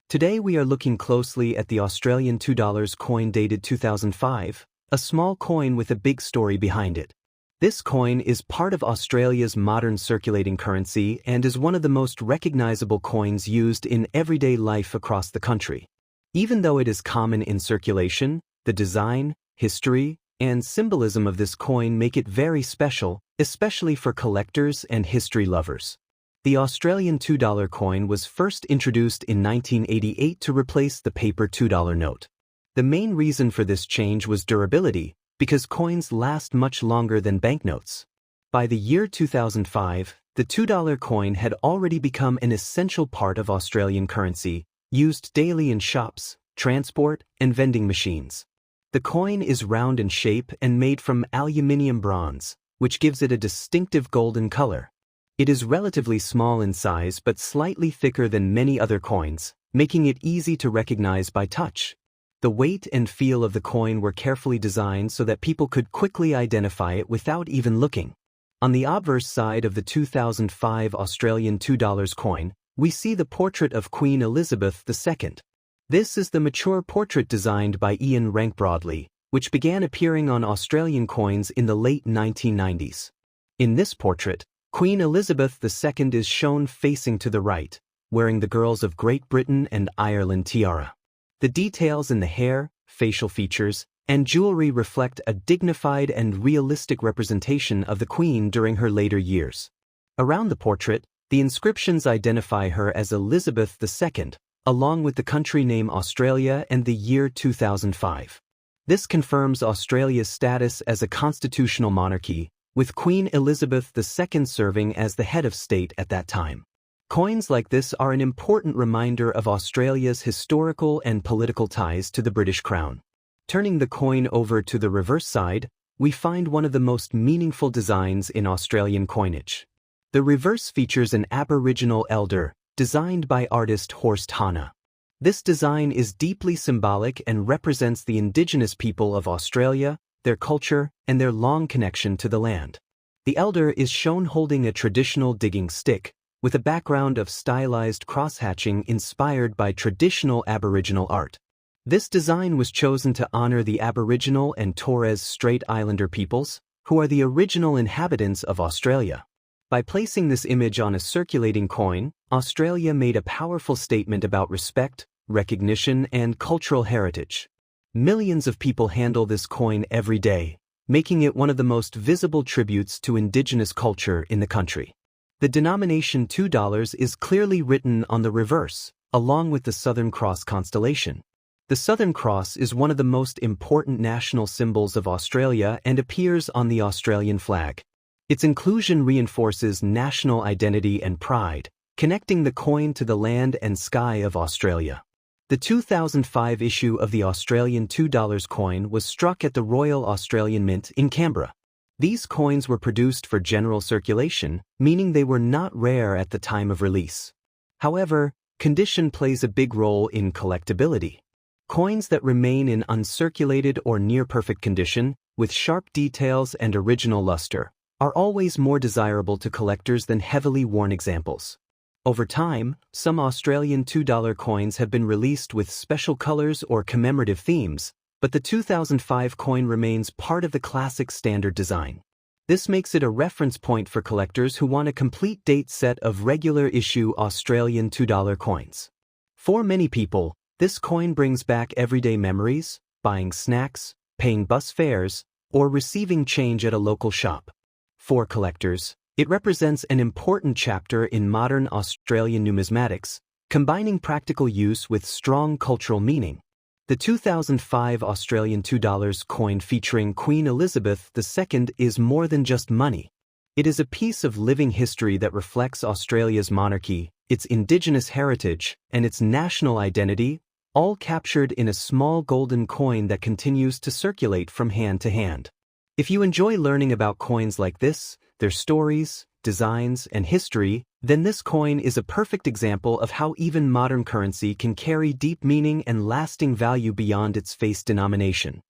Today we are looking closely at the Australian $2 coin dated 2005, a small coin with a big story behind it. This coin is part of Australia's modern circulating currency and is one of the most recognizable coins used in everyday life across the country. Even though it is common in circulation, the design, history, and symbolism of this coin make it very special, especially for collectors and history lovers. The Australian $2 coin was first introduced in 1988 to replace the paper $2 note. The main reason for this change was durability, because coins last much longer than banknotes. By the year 2005, the $2 coin had already become an essential part of Australian currency, used daily in shops, transport, and vending machines. The coin is round in shape and made from aluminium bronze, which gives it a distinctive golden color. It is relatively small in size but slightly thicker than many other coins, making it easy to recognize by touch. The weight and feel of the coin were carefully designed so that people could quickly identify it without even looking. On the obverse side of the 2005 Australian $2 coin, we see the portrait of Queen Elizabeth II. This is the mature portrait designed by Ian Rank Broadley, which began appearing on Australian coins in the late 1990s. In this portrait, Queen Elizabeth II is shown facing to the right, wearing the girls of Great Britain and Ireland tiara. The details in the hair, facial features, and jewelry reflect a dignified and realistic representation of the Queen during her later years. Around the portrait, the inscriptions identify her as Elizabeth II, along with the country name Australia and the year 2005. This confirms Australia's status as a constitutional monarchy, with Queen Elizabeth II serving as the head of state at that time. Coins like this are an important reminder of Australia's historical and political ties to the British Crown. Turning the coin over to the reverse side, we find one of the most meaningful designs in Australian coinage. The reverse features an Aboriginal elder, designed by artist Horst Hanna. This design is deeply symbolic and represents the Indigenous people of Australia, their culture, and their long connection to the land. The elder is shown holding a traditional digging stick, with a background of stylized crosshatching inspired by traditional Aboriginal art. This design was chosen to honor the Aboriginal and Torres Strait Islander peoples, who are the original inhabitants of Australia. By placing this image on a circulating coin, Australia made a powerful statement about respect, recognition, and cultural heritage. Millions of people handle this coin every day, making it one of the most visible tributes to Indigenous culture in the country. The denomination $2 is clearly written on the reverse, along with the Southern Cross constellation. The Southern Cross is one of the most important national symbols of Australia and appears on the Australian flag. Its inclusion reinforces national identity and pride, connecting the coin to the land and sky of Australia. The 2005 issue of the Australian $2 coin was struck at the Royal Australian Mint in Canberra. These coins were produced for general circulation, meaning they were not rare at the time of release. However, condition plays a big role in collectability. Coins that remain in uncirculated or near-perfect condition, with sharp details and original luster, are always more desirable to collectors than heavily worn examples. Over time, some Australian $2 coins have been released with special colors or commemorative themes, but the 2005 coin remains part of the classic standard design. This makes it a reference point for collectors who want a complete date set of regular issue Australian $2 coins. For many people, this coin brings back everyday memories, buying snacks, paying bus fares, or receiving change at a local shop. For collectors, it represents an important chapter in modern Australian numismatics, combining practical use with strong cultural meaning. The 2005 Australian $2 coin featuring Queen Elizabeth II is more than just money. It is a piece of living history that reflects Australia's monarchy, its Indigenous heritage, and its national identity, all captured in a small golden coin that continues to circulate from hand to hand. If you enjoy learning about coins like this, their stories, designs, and history, then this coin is a perfect example of how even modern currency can carry deep meaning and lasting value beyond its face denomination.